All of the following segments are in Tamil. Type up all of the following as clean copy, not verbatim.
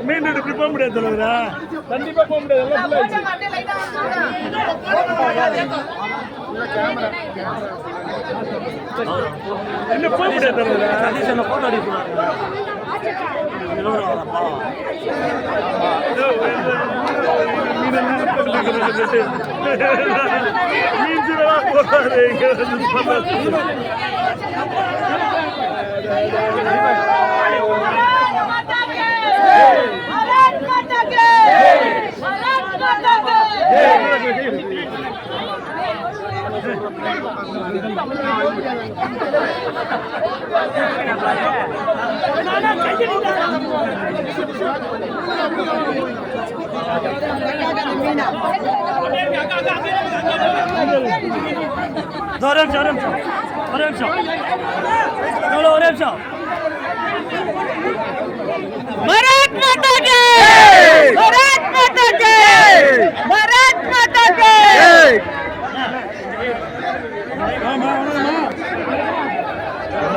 மீன் எடுத்து போக முடியாது தலைவரா, கண்டிப்பா போக முடியாது. என்ன போக முடியாது தலைவரா, போட்டோ அடிக்கிறாங்க. भारत माता की, भारत माता की, भारत माता की.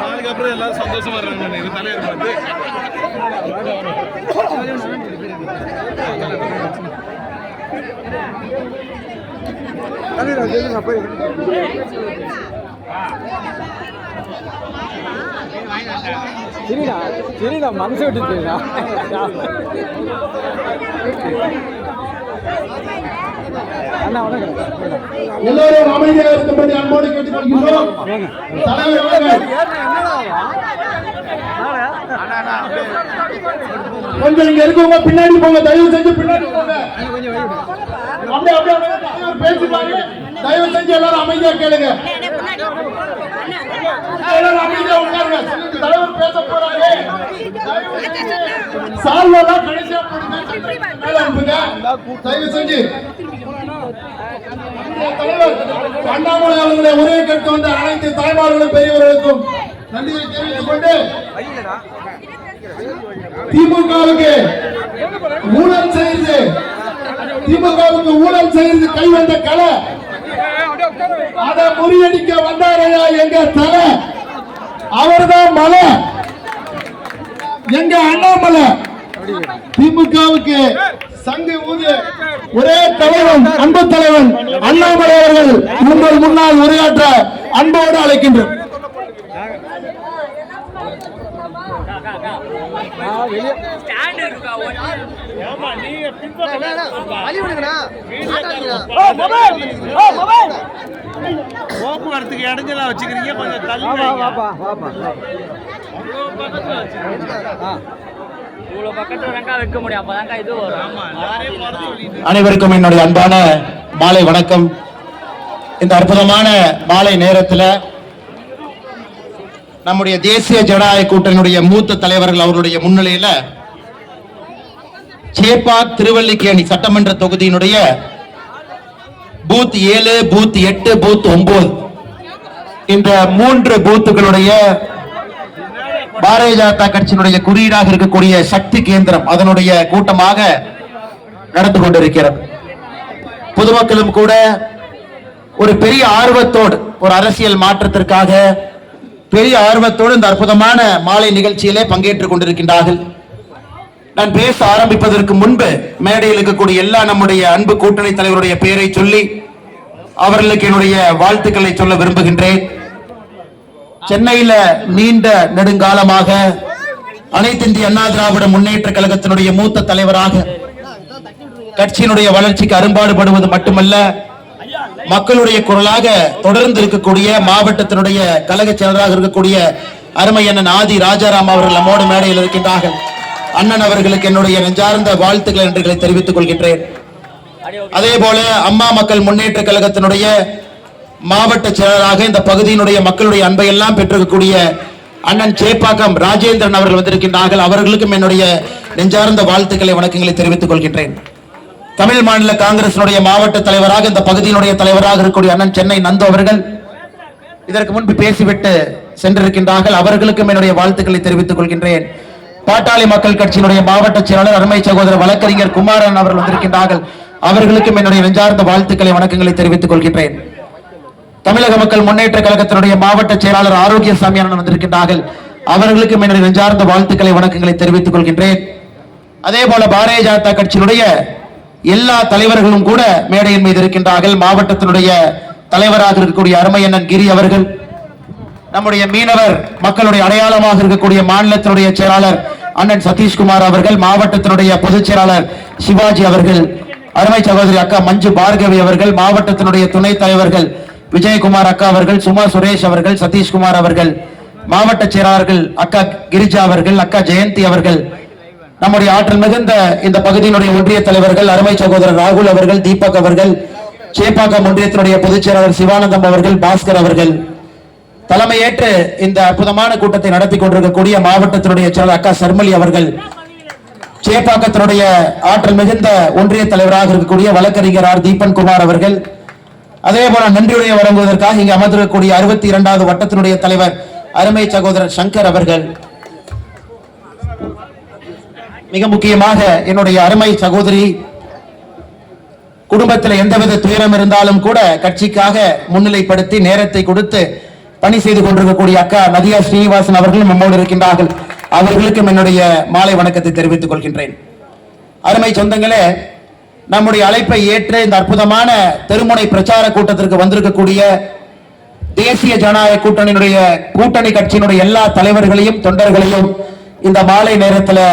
அதுக்கப்புறம் எல்லாரும் சந்தோஷமா இருக்காங்க. இது தலைவர் பார்த்து சரிடா மனசு விட்டுச்சுடா. அண்ணா வணக்கம். எல்லோரும் அமைதியாக இருக்கும்படி அன்போடு கேட்டுக்கொள்கிறோம். கொஞ்சம் இங்க இருக்கவங்க பின்னாடி போங்க, தயவு செஞ்சு பின்னாடி போங்க. அப்படியே பேசிப்பாங்க. தயவு செஞ்சு எல்லாரும் அமைதியா கேளுங்க. எல்லாரும் அமைதியா உட்காருங்க. தலைவர் பேச போறாங்க. சால்வெல்லாம் கடைசியா மேல அனுப்புங்க. தயவு செஞ்சு தலைவர் அண்ணாமலை அவர்களை உரையை கேட்க வந்த அனைத்து தாய்மார்களும் பெரியவர்களுக்கும் நன்றியை தெரிவித்துக் கொண்டு, திமுகவுக்கு ஊழல் செய்து கைவந்த கலை, அதை முறியடிக்க வந்தாரையா எங்க தலை, அவர்தான் மலை, எங்க அண்ணாமலை. திமுகவுக்கு சங்கு ஊதிய ஒரே தலைவன், அன்பு தலைவன் அண்ணாமலை அவர்கள் உங்கள் முன்னால் உரையாற்ற அன்போடு அழைக்கின்றோம். போக்குவரத்துக்கு இடைஞ்சலா வச்சுக்கிறீங்க, கொஞ்சம் தள்ளி அனைவருக்கும் என்னுடைய அன்பான மாலை வணக்கம். இந்த அற்புதமான மாலை நேரத்தில் நம்முடைய தேசிய ஜனநாயக கூட்டணியுடைய மூத்த தலைவர்கள் அவர்களுடைய முன்னிலையில் சேப்பாக் திருவல்லிக்கேணி சட்டமன்ற தொகுதியினுடைய பூத் 7, பூத் 8, பூத் 9 இந்த 3 பூத்துகளுடைய பாரதிய ஜனதா கட்சியினுடைய குறியீடாக இருக்கக்கூடிய சக்தி கேந்திரம் அதனுடைய கூட்டமாக நடந்து கொண்டிருக்கிறது. பொதுமக்களும் கூட ஒரு பெரிய ஆர்வத்தோடு, ஒரு அரசியல் மாற்றத்திற்காக பெரிய ஆர்வத்தோடு இந்த அற்புதமான மாலை நிகழ்ச்சியிலே பங்கேற்றுக் கொண்டிருக்கின்றார்கள். நான் பேச ஆரம்பிப்பதற்கு முன்பு மேடையில் இருக்கக்கூடிய எல்லா நம்முடைய அன்பு கூட்டணி தலைவருடைய பெயரை சொல்லி அவர்களுக்கு என்னுடைய வாழ்த்துக்களை சொல்ல விரும்புகின்றேன். சென்னையில நீண்ட நெடுங்காலமாக அனைத்து இந்திய அண்ணா திராவிட முன்னேற்ற கழகத்தினுடைய மூத்த தலைவராக கட்சியினுடைய வளர்ச்சிக்கு அரும்பாடுபடுவது மட்டுமல்ல, மக்களுடைய குரலாக தொடர்ந்து இருக்கக்கூடிய மாவட்டத்தினுடைய கழக செயலராக இருக்கக்கூடிய அருமை அண்ணன் ஆதி ராஜாராம் அவர்கள் நம்மோடு மேடையில் இருக்கின்றார்கள். அண்ணன் அவர்களுக்கு என்னுடைய நெஞ்சார்ந்த வாழ்த்துக்கள் நன்றிகளை தெரிவித்துக் கொள்கின்றேன். அதே போல அம்மா மக்கள் முன்னேற்ற கழகத்தினுடைய மாவட்ட செயலராக இந்த பகுதியினுடைய மக்களுடைய அன்பை எல்லாம் பெற்றிருக்கக்கூடிய அண்ணன் சேப்பாக்கம் ராஜேந்திரன் அவர்கள் வந்திருக்கின்றார்கள். அவர்களுக்கும் என்னுடைய நெஞ்சார்ந்த வாழ்த்துக்களை வணக்கங்களை தெரிவித்துக் கொள்கின்றேன். தமிழ் மாநில காங்கிரசினுடைய மாவட்ட தலைவராக இந்த பகுதியினுடைய தலைவராக இருக்கக்கூடிய அண்ணன் சென்னை நந்து அவர்கள் இதற்கு முன்பு பேசிவிட்டு சென்றிருக்கின்றார்கள். அவர்களுக்கும் என்னுடைய வாழ்த்துக்களை தெரிவித்துக் கொள்கின்றேன். பாட்டாளி மக்கள் கட்சியினுடைய மாவட்ட செயலாளர் அருமை சகோதரர் வழக்கறிஞர் குமாரன் அவர்கள் வந்திருக்கின்றார்கள். அவர்களுக்கும் என்னுடைய நெஞ்சார்ந்த வாழ்த்துக்களை வணக்கங்களை தெரிவித்துக் கொள்கின்றேன். தமிழக மக்கள் முன்னேற்ற கழகத்தினுடைய மாவட்ட செயலாளர் ஆரோக்கியசாமி அண்ணன் வந்திருக்கின்றார்கள். அவர்களுக்கும் என்னுடைய நெஞ்சார்ந்த வாழ்த்துக்களை வணக்கங்களை தெரிவித்துக் கொள்கின்றேன். அதே போல பாரதிய ஜனதா கட்சியினுடைய எல்லா தலைவர்களும் கூட மேடையின் மீது இருக்கின்றார்கள். மாவட்டத்தினுடைய தலைவராக இருக்கக்கூடிய அருமையண்ணன் கிரி அவர்கள், நம்முடைய மீனவர் மக்களுடைய அடையாளமாக இருக்கக்கூடிய மாநிலத்தினுடைய செயலாளர் அண்ணன் சதீஷ்குமார் அவர்கள், மாவட்டத்தினுடைய பொதுச் செயலாளர் சிவாஜி அவர்கள், அருமை சகோதரி அக்கா மஞ்சு பார்கவி அவர்கள், மாவட்டத்தினுடைய துணைத் தலைவர்கள் விஜயகுமார் அக்கா அவர்கள், சுமா சுரேஷ் அவர்கள், சதீஷ்குமார் அவர்கள், மாவட்ட செயலாளர்கள் அக்கா கிரிஜா அவர்கள், அக்கா ஜெயந்தி அவர்கள், நம்முடைய ஆற்றல் மிகுந்த இந்த பகுதியினுடைய ஒன்றிய தலைவர்கள் அருமை சகோதரர் ராகுல் அவர்கள், தீபக் அவர்கள், சேப்பாக்கம் ஒன்றியத்தினுடைய பொதுச் செயலாளர் சிவானந்தம் அவர்கள், பாஸ்கர் அவர்கள் தலைமையேற்று இந்த அற்புதமான கூட்டத்தை நடத்தி கொண்டிருக்கக்கூடிய மாவட்டத்தினுடைய செயலாளர் அக்கா சர்மலி அவர்கள், சேப்பாக்கத்தினுடைய ஆற்றல் மிகுந்த ஒன்றிய தலைவராக இருக்கக்கூடிய வழக்கறிஞர் ஆர் தீபன் குமார் அவர்கள், அதே போல நன்றியுடைய வழங்குவதற்காக இங்கு அமர்ந்திருக்கக்கூடிய 62வது வட்டத்தினுடைய தலைவர் அருமை சகோதரர் சங்கர் அவர்கள், மிக முக்கியமாக என்னுடைய அருமை சகோதரி குடும்பத்தில் எந்தவித துயரம் இருந்தாலும் கூட கட்சிக்காக முன்னிலைப்படுத்தி நேரத்தை கொடுத்து பணி செய்து கொண்டிருக்கக்கூடிய அக்கா நதியா ஸ்ரீனிவாசன் அவர்களும் நம்மோடு இருக்கின்றார்கள். அவர்களுக்கும் என்னுடைய மாலை வணக்கத்தை தெரிவித்துக் கொள்கின்றேன். அருமை சொந்தங்களே, நம்முடைய அழைப்பை ஏற்று இந்த அற்புதமான தெருமுனை பிரச்சார கூட்டத்திற்கு வந்திருக்கக்கூடிய தேசிய ஜனநாயக கூட்டணி கட்சியினுடைய எல்லா தலைவர்களையும் தொண்டர்களையும் இந்த மாலை நேரத்தில்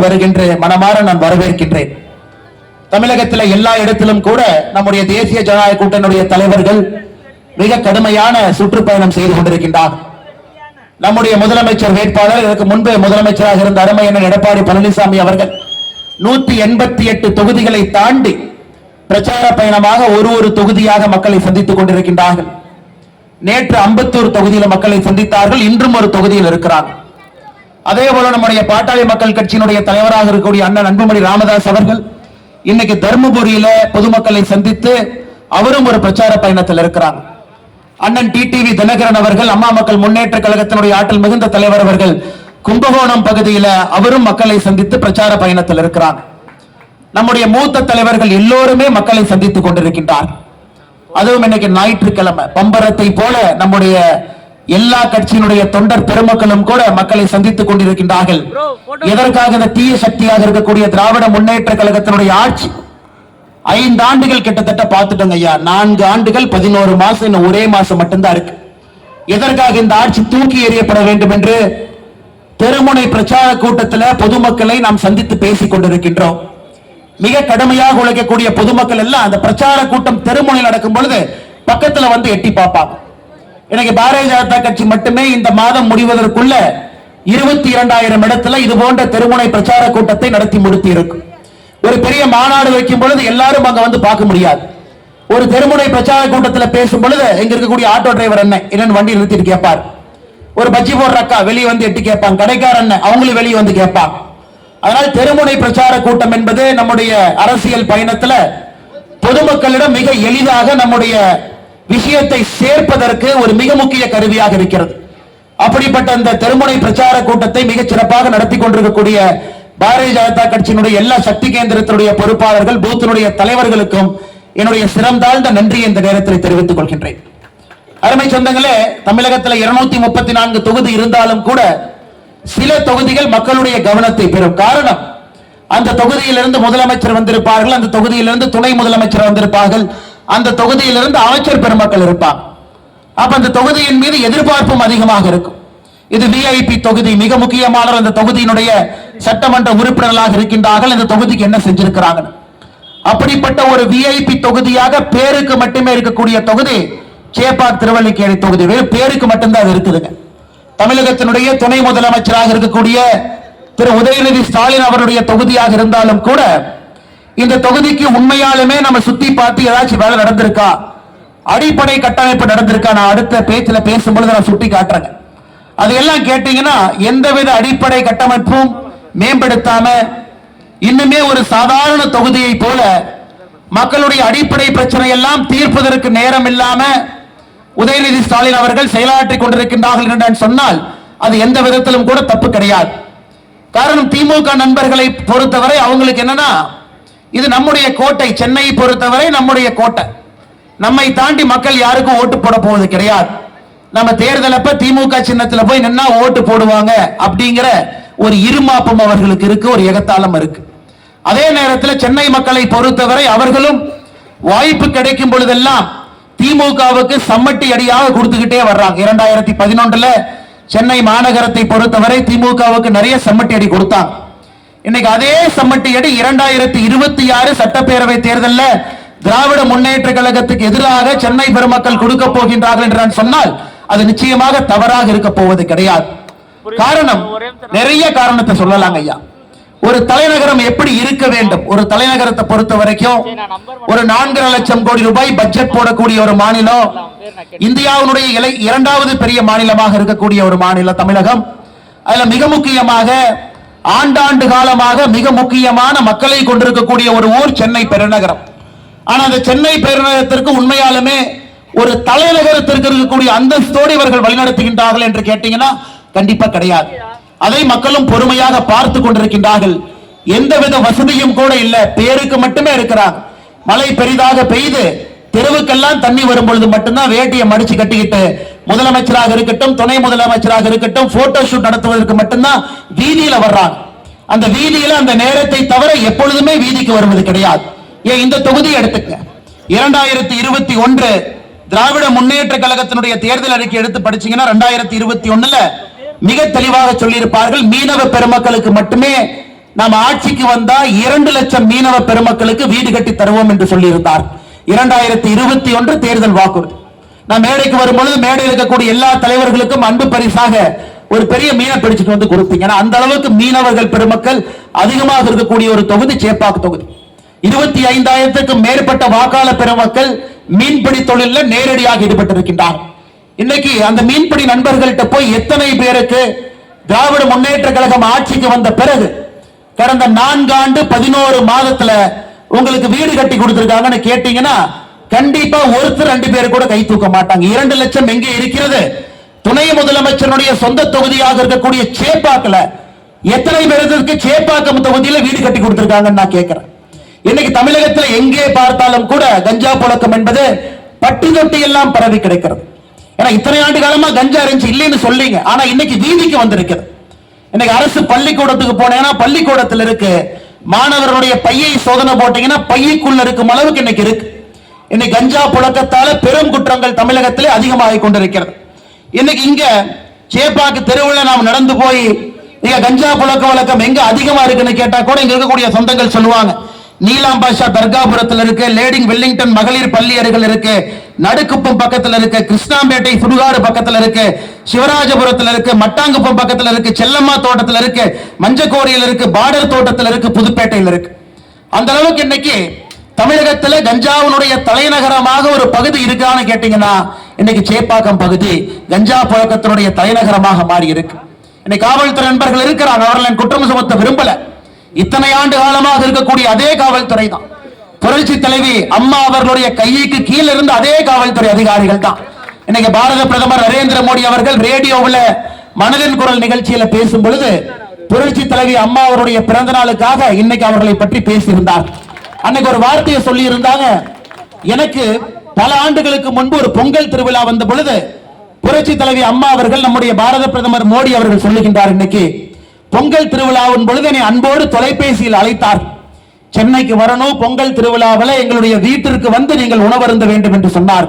வருகின்ற மனமாற நான் வரவேற்கின்றேன். தமிழகத்தில் எல்லா இடத்திலும் கூட நம்முடைய தேசிய ஜனநாயக கூட்டணியுடைய தலைவர்கள் மிக கடுமையான சுற்றுப்பயணம் செய்து கொண்டிருக்கின்றார். நம்முடைய முதலமைச்சர் வேட்பாளர், இதற்கு முன்பு முதலமைச்சராக இருந்த அருமையண்ணன் எடப்பாடி பழனிசாமி அவர்கள் 188 தொகுதிகளை தாண்டி பிரச்சார பயணமாக ஒரு தொகுதியாக மக்களை சந்தித்துக் கொண்டிருக்கின்றார்கள். நேற்று 51 தொகுதியில் மக்களை சந்தித்தார்கள். இன்றும் ஒரு தொகுதியில் இருக்கிறார்கள். அதே போல நம்முடைய பாட்டாளி மக்கள் கட்சியினுடைய தலைவராக இருக்கக்கூடிய அண்ணன் அன்புமணி ராமதாஸ் அவர்கள் இன்னைக்கு தர்மபுரியில பொதுமக்களை சந்தித்து அவரும் ஒரு பிரச்சார பயணத்தில் இருக்கிறார். அண்ணன் டிடிவி தினகரன் அவர்கள், அம்மா மக்கள் முன்னேற்ற கழகத்தினுடைய ஆற்றல் மிகுந்த தலைவர் அவர்கள் கும்பகோணம் பகுதியில் அவரும் மக்களை சந்தித்து பிரச்சார பயணத்தில் இருக்கிறார். நம்முடைய மூத்த தலைவர்கள் எல்லோருமே மக்களை சந்தித்துக் கொண்டிருக்கின்றார். அதுவும் இன்னைக்கு ஞாயிற்றுக்கிழமை பம்பரத்தை போல நம்முடைய எல்லா கட்சியினுடைய தொண்டர் பெருமக்களும் கூட மக்களை சந்தித்துக் கொண்டிருக்கின்றார்கள். எதற்காக? இந்த தீய சக்தியாக இருக்கக்கூடிய திராவிட முன்னேற்ற கழகத்தினுடைய ஆட்சி 5 ஆண்டுகள் கிட்டத்தட்ட பார்த்துட்டோங்க ஐயா. 4 ஆண்டுகள் 11 மாசம், இன்னும் ஒரே மாசம் மட்டும்தான் இருக்கு. எதற்காக இந்த ஆட்சி தூக்கி எறியப்பட வேண்டும் என்று தெருமுனை பிரச்சார கூட்டத்தில் பொதுமக்களை நாம் சந்தித்து பேசிக் கொண்டிருக்கின்றோம். மிக கடுமையாக உழைக்கக்கூடிய பொதுமக்கள் எல்லாம் அந்த பிரச்சார கூட்டம் தெருமுனையில் நடக்கும் பொழுது பக்கத்துல வந்து எட்டி பார்ப்பாங்க. எனக்கு பாரதிய ஜனதா கட்சி மட்டுமே இந்த மாதம் முடிவதற்குள்ள 22,000 இடத்துல இது போன்ற தெருமுனை பிரச்சார கூட்டத்தை நடத்தி முடித்து இருக்கும். ஒரு பெரிய மாநாடு வைக்கும் பொழுது எல்லாரும் அங்க வந்து பார்க்க முடியாது. ஒரு தெருமுனை பிரச்சார கூட்டத்தில் பேசும் பொழுது இங்க இருக்கக்கூடிய ஆட்டோ டிரைவர் என்னன்னு வண்டி நிறுத்திட்டு கேட்பார். ஒரு பஜ்ஜி போடுற அக்கா வெளியே வந்து எட்டி கேட்பாங்க. கடைக்கார அவங்களும் வெளியே வந்து கேட்பாங்க. அதனால் தெருமுனை பிரச்சார கூட்டம் என்பது நம்முடைய அரசியல் பயணத்துல பொதுமக்களிடம் மிக எளிதாக நம்முடைய விஷயத்தை சேர்ப்பதற்கு ஒரு மிக முக்கிய கருவியாக இருக்கிறது. அப்படிப்பட்ட இந்த தெருமுனை பிரச்சார கூட்டத்தை மிக சிறப்பாக நடத்தி கொண்டிருக்கக்கூடிய பாரதிய ஜனதா கட்சியினுடைய எல்லா சக்தி கேந்திரத்தினுடைய பொறுப்பாளர்கள், பூத்தினுடைய தலைவர்களுக்கும் என்னுடைய சிறந்தாழ்ந்த நன்றியை இந்த நேரத்தில் தெரிவித்துக் கொள்கின்றேன். அருமை சொந்தங்களே, தமிழகத்தில் 234 தொகுதி இருந்தாலும் கூட சில தொகுதிகள் மக்களுடைய கவனத்தை பெறும். காரணம், அந்த தொகுதியிலிருந்து முதலமைச்சர் வந்திருப்பார்கள், அந்த தொகுதியிலிருந்து துணை முதலமைச்சர் வந்திருப்பார்கள், அந்த தொகுதியிலிருந்து அமைச்சர் பெருமக்கள் இருப்பாங்க. அப்ப அந்த தொகுதியின் மீது எதிர்பார்ப்பும் அதிகமாக இருக்கும். இது விஐபி தொகுதி, மிக முக்கியமான அந்த தொகுதியினுடைய சட்டமன்ற உறுப்பினர்களாக இருக்கின்றார்கள். இந்த தொகுதிக்கு என்ன செஞ்சிருக்கிறாங்க? அப்படிப்பட்ட ஒரு விஐபி தொகுதியாக பேருக்கு மட்டுமே இருக்கக்கூடிய தொகுதி சேப்பாக் திருவல்லிக்கேணி தொகுதி. வேறு பேருக்கு மட்டும்தான் அது இருக்குதுங்க. தமிழகத்தினுடைய துணை முதலமைச்சராக இருக்கக்கூடிய திரு உதயநிதி ஸ்டாலின் அவருடைய தொகுதியாக இருந்தாலும் கூட இந்த தொகுதிக்கு உண்மையாலுமே நம்ம சுத்தி பார்த்து ஏதாச்சும் வேலை நடந்திருக்கா, அடிப்படை கட்டமைப்பு நடந்திருக்கா? நான் அடுத்த பேச்சுல பேசும்பொழுது நான் சுட்டி காட்டுறேன். அதையெல்லாம் கேட்டீங்கன்னா எந்தவித அடிப்படை கட்டமைப்பும் மேம்படுத்தாம இன்னுமே ஒரு சாதாரண தொகுதியை போல மக்களுடைய அடிப்படை பிரச்சனை எல்லாம் தீர்ப்பதற்கு நேரம் இல்லாம உதயநிதி ஸ்டாலின் அவர்கள் செயலாற்றிக் கொண்டிருக்கின்றார்கள் என்று சொன்னால் அது எந்த விதத்திலும் கூட தப்பு கிடையாது. காரணம், திமுக நண்பர்களை பொறுத்தவரை அவங்களுக்கு என்னன்னா இது நம்முடைய கோட்டை. சென்னையை பொறுத்தவரை நம்முடைய கோட்டை. நம்மை தாண்டி மக்கள் யாருக்கும் ஓட்டு போட போவது கிடையாது. நம்ம தேர்தல் அப்ப திமுக சின்னத்துல போய் நின்னா ஓட்டு போடுவாங்க அப்படிங்கிற ஒரு இருமாப்பம் அவர்களுக்கு இருக்கு, ஒரு எகத்தாளம் இருக்கு. அதே நேரத்தில் சென்னை மக்களை பொறுத்தவரை அவர்களும் வாய்ப்பு கிடைக்கும் பொழுதெல்லாம் திமுகவுக்கு சம்மட்டி அடியாக கொடுத்துக்கிட்டே வர்றாங்க. 2011 சென்னை மாநகரத்தை பொறுத்தவரை திமுகவுக்கு நிறைய சம்மட்டி அடி கொடுத்தாங்க. இன்னைக்கு அதே சம்மட்டி அடி 2026 சட்டப்பேரவை தேர்தலில் திராவிட முன்னேற்ற கழகத்துக்கு எதிராக சென்னை பெருமக்கள் கொடுக்க போகின்றார்கள் என்று நான் சொன்னால் அது நிச்சயமாக தவறாக இருக்க போவது கிடையாது. காரணம், நிறைய காரணத்தை சொல்லலாங்க ஐயா. ஒரு தலைநகரம் எப்படி இருக்க வேண்டும்? ஒரு தலைநகரத்தை பொறுத்த வரைக்கும் ஒரு 4.5 லட்சம் கோடி ரூபாய் பட்ஜெட் போடக்கூடிய ஒரு மாநிலம், இந்தியாவுடைய 2வது பெரிய மாநிலமாக இருக்கக்கூடிய ஒரு மாநிலம் தமிழகம். அதுல மிக முக்கியமாக ஆண்டாண்டு காலமாக மிக முக்கியமான மக்களை கொண்டிருக்கக்கூடிய ஒரு ஊர் சென்னை பெருநகரம். ஆனா அந்த சென்னை பெருநகரத்திற்கு உண்மையாலுமே ஒரு தலைநகரத்திற்கு இருக்கக்கூடிய அந்தஸ்தோடு இவர்கள் வழிநடத்துகின்றார்கள் என்று கேட்டீங்கன்னா கண்டிப்பா கிடையாது. அதை மக்களும் பொறுமையாக பார்த்து கொண்டிருக்கின்றார்கள். எந்தவித வசதியும் கூட இல்ல, பேருக்கு மட்டுமே இருக்கிறார். மழை பெரிதாக பெய்து தெருவுக்கெல்லாம் தண்ணி வரும் பொழுது மட்டும்தான் வேட்டியை மடிச்சு கட்டிக்கிட்டு முதலமைச்சராக இருக்கட்டும், துணை முதலமைச்சராக இருக்கட்டும், போட்டோ ஷூட் நடத்துவதற்கு மட்டும்தான் வீதியில வர்றாங்க. அந்த வீதியில அந்த நேரத்தை தவிர எப்பொழுதுமே வீதிக்கு வருவது கிடையாது. ஏன் இந்த தொகுதியை எடுத்துக்க, 2021 திராவிட முன்னேற்ற கழகத்தினுடைய தேர்தல் அறிக்கை எடுத்து படிச்சீங்கன்னா 2021 மிக தெளிவாக சொல்லியிருப்பார்கள், மீனவ பெருமக்களுக்கு மட்டுமே நாம் ஆட்சிக்கு வந்தா 2 லட்சம் மீனவ பெருமக்களுக்கு வீடு கட்டி தருவோம் என்று சொல்லியிருந்தார். 2021 தேர்தல் வாக்குறுதி. நான் மேடைக்கு வரும்பொழுது மேடையில் இருக்கக்கூடிய எல்லா தலைவர்களுக்கும் அன்பு பரிசாக ஒரு பெரிய மீனை பிடிச்சிட்டு வந்து கொடுத்தீங்க. அந்த அளவுக்கு மீனவர்கள் பெருமக்கள் அதிகமாக இருக்கக்கூடிய ஒரு தொகுதி சேப்பாக்கு தொகுதி. 25,000க்கும் மேற்பட்ட வாக்காளர் பெருமக்கள் மீன்பிடி தொழிலில் நேரடியாக ஈடுபட்டிருக்கின்றார். இன்னைக்கு அந்த மீன்பிடி நண்பர்கள்ட்ட போய் எத்தனை பேருக்கு திராவிட முன்னேற்ற கழகம் ஆட்சிக்கு வந்த பிறகு கடந்த 4 ஆண்டு 11 மாதத்துல உங்களுக்கு வீடு கட்டி கொடுத்திருக்காங்கன்னு கேட்டீங்கன்னா கண்டிப்பா ஒருத்தர் 2 பேர் கூட கை தூக்க மாட்டாங்க. 2 லட்சம் எங்கே இருக்கிறது? துணை முதலமைச்சருடைய சொந்த தொகுதியாக இருக்கக்கூடிய சேப்பாக்கல எத்தனை பேருக்கு சேப்பாக்கம் தொகுதியில வீடு கட்டி கொடுத்திருக்காங்கன்னு நான் கேட்கிறேன். இன்னைக்கு தமிழகத்தில் எங்கே பார்த்தாலும் கூட கஞ்சா புழக்கம் என்பது பட்டி தொட்டி எல்லாம் பரவி கிடைக்கிறது. ஏன்னா இத்தனை ஆண்டு காலமா கஞ்சா இருந்துச்சு இல்லைன்னு சொல்லிங்க, ஆனா இன்னைக்கு வீதிக்கு வந்திருக்கிறது. இன்னைக்கு அரசு பள்ளிக்கூடத்துக்கு போனீங்கன்னா பள்ளிக்கூடத்தில் இருக்கு, மாணவர்களுடைய பையை சோதனை போட்டீங்கன்னா பையக்குள்ள இருக்கும் அளவுக்கு இன்னைக்கு இருக்கு. இன்னைக்கு கஞ்சா புழக்கத்தால பெரும் குற்றங்கள் தமிழகத்திலே அதிகமாகிக் கொண்டிருக்கிறது. இன்னைக்கு இங்க சேப்பாக்கு தெருவில் நாம் நடந்து போய் இங்க கஞ்சா புழக்க வழக்கம் எங்க அதிகமா இருக்குன்னு கேட்டா கூட இங்க இருக்கக்கூடிய சொந்தங்கள் சொல்லுவாங்க, நீலாம் பாஷா தர்காபுரத்தில் இருக்கு, லேடிங் வெல்லிங்டன் மகளிர் பள்ளி அருகில் இருக்கு, நடுக்குப்பம் பக்கத்தில் இருக்கு, கிருஷ்ணாம்பேட்டை சுடுகாடு பக்கத்தில் இருக்கு, சிவராஜபுரத்தில் இருக்கு, மட்டாங்குப்பம் பக்கத்தில் இருக்கு, செல்லம்மா தோட்டத்தில் இருக்கு, மஞ்சக்கோரியில் இருக்கு, பார்டர் தோட்டத்தில் இருக்கு, புதுப்பேட்டையில் இருக்கு. அந்த அளவுக்கு இன்னைக்கு தமிழகத்தில் கஞ்சாவுடைய தலைநகரமாக ஒரு பகுதி இருக்கான்னு கேட்டீங்கன்னா இன்னைக்கு சேப்பாக்கம் பகுதி கஞ்சா புழக்கத்தினுடைய தலைநகரமாக மாறி இருக்கு. இன்னைக்கு காவல்துறை நண்பர்கள் இருக்கிறாங்க, அவர்கள் குற்றம் சுமத்த விரும்பல. இத்தனை ஆண்டு காலமாக இருக்கக்கூடிய அதே காவல்துறை தான், புரட்சி தலைவி அம்மா அவர்களுடைய கைக்கு கீழே இருந்த அதே காவல்துறை அதிகாரிகள் தான். இன்னைக்கு பாரத பிரதமர் நரேந்திர மோடி அவர்கள் ரேடியோவில் மனதின் குரல் நிகழ்ச்சியில பேசும் பொழுது புரட்சி தலைவி அம்மா அவருடைய பிறந்த நாளுக்காக இன்னைக்கு அவர்களை பற்றி பேசியிருந்தார். அன்னைக்கு ஒரு வார்த்தையை சொல்லி இருந்தாங்க, எனக்கு பல ஆண்டுகளுக்கு முன்பு ஒரு பொங்கல் திருவிழா வந்த பொழுது புரட்சி தலைவி அம்மா அவர்கள் நம்முடைய பாரத பிரதமர் மோடி அவர்கள் சொல்லுகின்றார், இன்னைக்கு பொங்கல் திருவிழாவின் பொழுது என்னை அன்போடு தொலைபேசியில் அழைத்தார், சென்னைக்கு வரணும், பொங்கல் திருவிழாவில் எங்களுடைய வீட்டிற்கு வந்து நீங்கள் உணவருந்த வேண்டும் என்று சொன்னார்.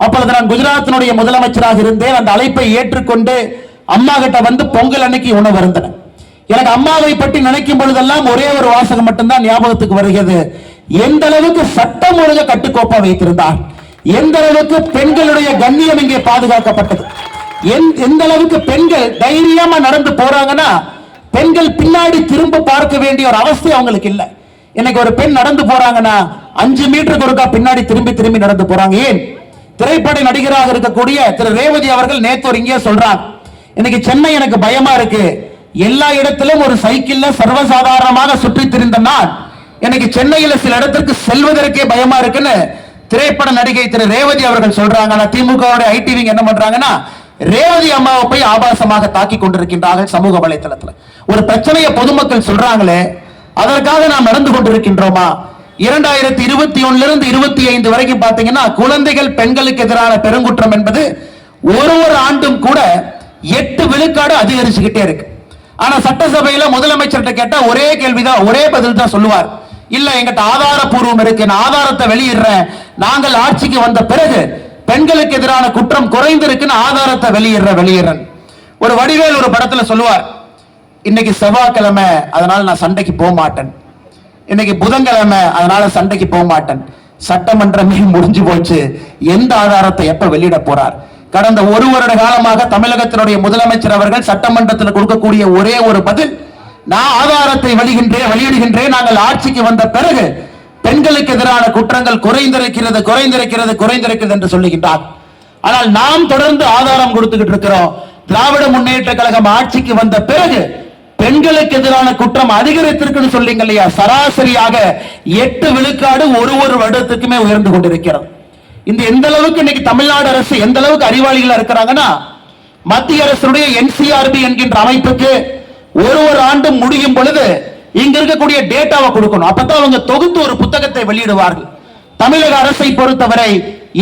அப்பொழுது நான் குஜராத்தினுடைய முதலமைச்சராக இருந்தேன். அந்த அழைப்பை ஏற்றுக்கொண்டு அம்மா கிட்ட வந்து பொங்கல் அன்னைக்கு உணவருந்தேன். எனக்கு அம்மாவை பற்றி நினைக்கும் பொழுதெல்லாம் ஒரே ஒரு வாசகம் மட்டும்தான் ஞாபகத்துக்கு வருகிறது, எந்த அளவுக்கு சட்டம் ஒழுங்கு கட்டுக்கோப்பா வைத்திருந்தார், எந்த அளவுக்கு பெண்களுடைய கண்ணியம் இங்கே பாதுகாக்கப்பட்டது, எந்த அளவுக்கு பெண்கள் தைரியமா நடந்து போறாங்கன்னா பெண்கள் பின்னாடி திரும்ப பார்க்க வேண்டிய ஒரு அவஸ்தை அவங்களுக்கு இல்லை. இன்னைக்கு ஒரு பெண் நடந்து போறாங்கன்னா 5 மீட்டருக்கு ஒருக்கா பின்னாடி திரும்பி திரும்பி நடந்து போறாங்க. ஏன்? திரைப்பட நடிகராக இருக்கக்கூடிய திரு ரேவதி அவர்கள் நேத்து இங்கே சொல்றாங்க, இன்னைக்கு சென்னை எனக்கு பயமா இருக்கு, எல்லா இடத்திலும் ஒரு சைக்கிள்ல சர்வசாதாரணமாக சுற்றி திரிந்த நான் எனக்கு சென்னையில சில இடத்திற்கு செல்வதற்கே பயமா இருக்குன்னு திரைப்பட நடிகை திரு ரேவதி அவர்கள் சொல்றாங்க. திமுக ஐடிவி என்ன பண்றாங்கன்னா ரேவதி அம்மாவை போய் ஆபாசமாக தாக்கி கொண்டிருக்கின்றார்கள் சமூக வலைதளத்தில். ஒரு பிரச்சனையை பொதுமக்கள் சொல்றாங்களே, அதற்காக நாம் நடந்து கொண்டிருக்கின்றோமா? 2021 இருந்து 25 வரைக்கும் பாத்தீங்கன்னா குழந்தைகள் பெண்களுக்கு எதிரான பெருங்குற்றம் என்பது ஒரு ஆண்டும் கூட 8 விழுக்காடு அதிகரிச்சுக்கிட்டே இருக்கு. ஆனா சட்டசபையில முதலமைச்சர்கிட்ட கேட்டா ஒரே கேள்விதான், ஒரே பதில் தான் சொல்லுவார். இல்ல எங்கிட்ட ஆதாரப்பூர்வம் இருக்கு, நான் ஆதாரத்தை வெளியிடுறேன், நாங்கள் ஆட்சிக்கு வந்த பிறகு பெண்களுக்கு எதிரான குற்றம் குறைந்திருக்குன்னு ஆதாரத்தை வெளியிடுறேன். ஒரு வடிவேல் ஒரு படத்துல சொல்லுவார், இன்னைக்கு செவ்வாய்க்கிழமை அதனால நான் சண்டைக்கு போக மாட்டேன், இன்னைக்கு புதன்கிழமை அதனால சண்டைக்கு போக மாட்டேன். சட்டமன்றமே முடிஞ்சு போச்சு, எந்த ஆதாரத்தை எப்ப வெளியிட போறார்? கடந்த ஒரு வருட காலமாக தமிழகத்தினுடைய முதலமைச்சர் அவர்கள் சட்டமன்றத்தில் கொடுக்கக்கூடிய ஒரே ஒரு பதில், நான் ஆதாரத்தை வெளியிடுகின்றேன், நாங்கள் ஆட்சிக்கு வந்த பிறகு பெண்களுக்கு எதிரான குற்றங்கள் குறைந்திருக்கிறது என்று சொல்லுகின்றார். ஆனால் நாம் தொடர்ந்து ஆதாரம் கொடுத்துக்கிட்டு இருக்கிறோம். திராவிட முன்னேற்ற கழகம் ஆட்சிக்கு வந்த பிறகு பெண்களுக்கு எதிரான குற்றம் அதிகரித்திருக்குன்னு சொல்றீங்க இல்லையா, சராசரியாக 8 விழுக்காடு ஒரு வருடத்துக்குமே உயர்ந்து கொண்டிருக்கிறது. இந்த எந்த அளவுக்கு இன்னைக்கு தமிழ்நாடு அரசு எந்த அளவுக்கு அறிவாளிகளா இருக்கிறாங்கன்னா, மத்திய அரசுடைய NCRB என்கின்ற அமைப்புக்கு ஒரு ஆண்டு முடியும் பொழுது இங்க இருக்கக்கூடிய டேட்டாவை கொடுக்கணும். அப்பதான் அவங்க தொகுத்து ஒரு புத்தகத்தை வெளியிடுவார்கள். தமிழக அரசை பொறுத்தவரை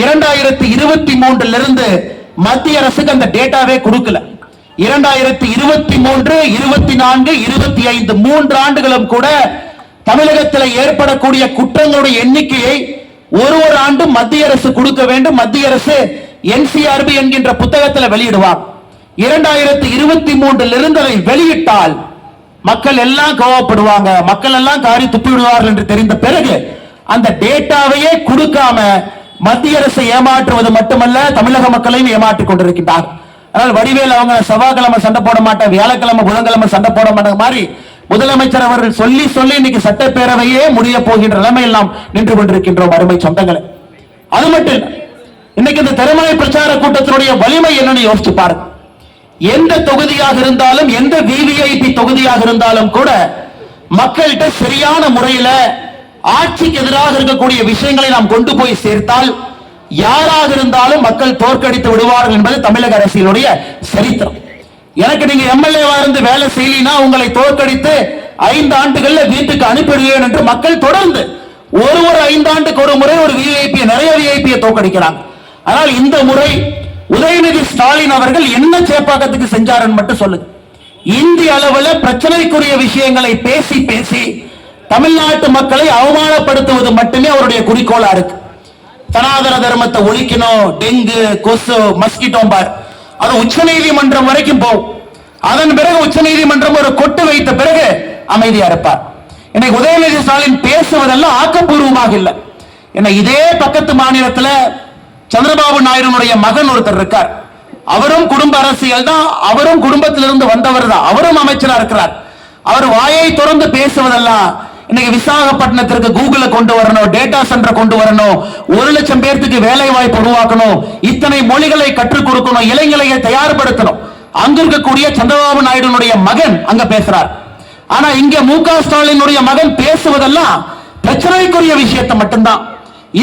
2023 இருந்து மத்திய அரசுக்கு அந்த டேட்டாவே கொடுக்கல. 2023, 24, 25 3 ஆண்டுகளும் கூட தமிழகத்தில் ஏற்படக்கூடிய குற்றங்களுடைய எண்ணிக்கையை ஒரு ஆண்டு மத்திய அரசு கொடுக்க வேண்டும். மத்திய அரசு NCRB என்கின்ற புத்தகத்தில் வெளியிடுவார். 2023 இருந்து அதை வெளியிட்டால் மக்கள் எல்லாம் கோவப்படுவாங்க, மக்கள் எல்லாம் காரி துப்பி விடுவார்கள் என்று தெரிந்த பிறகு அந்த டேட்டாவையே கொடுக்காம மத்திய அரசை ஏமாற்றுவது மட்டுமல்ல, தமிழக மக்களையும் ஏமாற்றிக் கொண்டிருக்கின்றார். அதனால் வடிவேல் அவங்க செவ்வாய்க்கிழமை சண்டை போட மாட்டேன், வியாழக்கிழமை புதன்கிழமை சண்டை போட மாட்டேன் மாதிரி முதலமைச்சர் அவர்கள் சொல்லி இன்னைக்கு சட்டப்பேரவையே முடிய போகின்ற நிலைமையில் நாம் நின்று கொண்டிருக்கின்றோம் அருமை சொந்தங்களே. அது மட்டும் இல்லை, இன்னைக்கு இந்த திறமை பிரச்சார கூட்டத்தினுடைய வலிமை என்னன்னு யோசிச்சு பாருங்க. எந்த தொகுதியாக இருந்தாலும், எந்த VVIP தொகுதியாக இருந்தாலும் கூட மக்கள்கிட்ட சரியான முறையில் ஆட்சிக்கு எதிராக இருக்கக்கூடிய விஷயங்களை நாம் கொண்டு போய் சேர்த்தால் யாராக இருந்தாலும் மக்கள் தோற்கடித்து விடுவார்கள் என்பது தமிழக அரசியலுடைய சரித்திரம். எனக்கு நீங்க MLA-வா இருந்து வேலை செய்யலினா உங்களை தோற்கடித்து 5 ஆண்டுகள்ல வீட்டுக்கு அனுப்பிடுவேன் என்று மக்கள் தொடர்ந்து ஒரு 5 ஆண்டுக்கு ஒரு முறை ஒரு நிறைய விஐபியை தோற்கடிக்கிறாங்க. ஆனால் இந்த முறை உதயநிதி ஸ்டாலின் அவர்கள் என்ன சேப்பாக்கத்துக்கு செஞ்சாருன்னு மட்டும் சொல்லுங்க. இந்திய அளவில் பிரச்சனைக்குரிய விஷயங்களை பேசி தமிழ்நாட்டு மக்களை அவமானப்படுத்துவது மட்டுமே அவருடைய குறிக்கோளா இருக்கு. சனாதன தர்மத்தை ஒழிக்கணும், டெங்கு, கொசு, மஸ்கிட்டோ பார், அது உச்ச நீதிமன்றம் வரைக்கும் போகும். அதன் பிறகு உச்ச நீதிமன்றம் ஒரு கொட்டு வைத்த பிறகு அமைதியா இருப்பார். இன்னைக்கு உதயநிதி ஸ்டாலின் பேசுவதெல்லாம் ஆக்கப்பூர்வமாக இல்லை. இதே பக்கத்து மாநிலத்தில் சந்திரபாபு நாயுடைய மகன் ஒருத்தர் இருக்கார். அவரும் குடும்ப அரசியல் தான், அவரும் குடும்பத்திலிருந்து வந்தவர் தான், அவரும் அமைச்சரா இருக்கிறார். அவர் வாயை திறந்து பேசுவதெல்லாம் இன்னைக்கு விசாகப்பட்டினத்திற்கு கூகுளை கொண்டு வரணும், டேட்டா சென்டர் கொண்டு வரணும், 1,00,000 பேருக்கு வேலை வாய்ப்பு உருவாக்கணும், இத்தனை மொழிகளை கற்றுக் கொடுக்கணும், இளைஞர்களை தயார்படுத்தணும். அங்க இருக்கக்கூடிய சந்திரபாபு நாயுடைய மகன் அங்க பேசுறார். ஆனா இங்க MK ஸ்டாலினுடைய மகன் பேசுவதெல்லாம் பிரச்சனைக்குரிய விஷயத்தை மட்டும்தான்.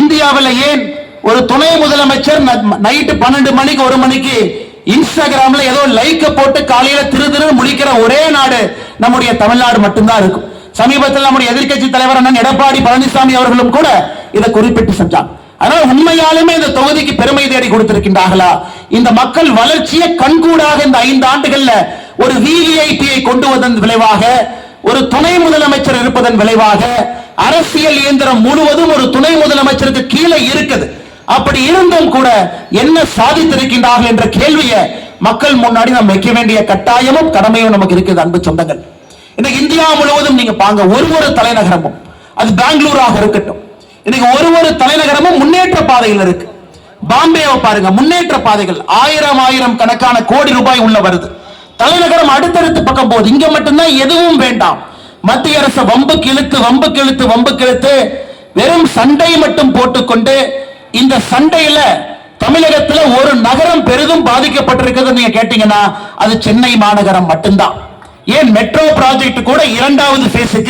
இந்தியாவில் ஏன் ஒரு துணை முதலமைச்சர் நைட்டு 12 மணிக்கு 1 மணிக்கு இன்ஸ்டாகிராம்ல ஏதோ லைக்க போட்டு காலையில திரு முடிக்கிற ஒரே நாடு நம்முடைய தமிழ்நாடு மட்டும்தான் இருக்கும். சமீபத்தில் நம்முடைய எதிர்க்கட்சி தலைவர் அண்ணன் எடப்பாடி பழனிசாமி அவர்களும் கூட இதை குறிப்பிட்டு சென்றார். அதனால உண்மையாலுமே இந்த தொகுதிக்கு பெருமை தேடி கொடுத்திருக்கின்றார்களா? இந்த மக்கள் வளர்ச்சியை கண்கூடாக இந்த 5 ஆண்டுகள்ல ஒரு VVIP-யை கொண்டு வந்ததன் விளைவாக, ஒரு துணை முதலமைச்சர் இருப்பதன் விளைவாக, அரசியல் இயந்திரம் முழுவதும் ஒரு துணை முதலமைச்சருக்கு கீழே இருக்குது. அப்படி இருந்தும் கூட என்ன சாதித்திருக்கின்றார்கள் என்ற கேள்வியை மக்கள் முன்னாடி நாம் வைக்க வேண்டிய கட்டாயமும் கடமையும் நமக்கு இருக்குது. அன்பு சொந்தங்கள், இன்னைக்கு இந்தியா முழுவதும் நீங்க பாங்க, ஒரு தலைநகரமும், அது பெங்களூராக இருக்கட்டும், இன்னைக்கு ஒரு தலைநகரமும் முன்னேற்ற பாதையில் இருக்கு. பாம்பேவை பாருங்க, முன்னேற்ற பாதைகள், 1000 கணக்கான கோடி ரூபாய் உள்ள வருது. தலைநகரம் அடுத்தடுத்து பக்கம் போகுது. இங்க மட்டும்தான் எதுவும் வேண்டாம். மத்திய அரசு வம்புக்கு இழுத்து வெறும் சண்டை மட்டும் போட்டுக்கொண்டு, இந்த சண்டையில தமிழகத்தில் ஒரு நகரம் பெரிதும் பாதிக்கப்பட்டிருக்கிறது நீங்க கேட்டீங்கன்னா அது சென்னை மாநகரம் மட்டும்தான். ஏன் மெட்ரோ ப்ராஜெக்ட் கூட 2வது பேஸுக்கு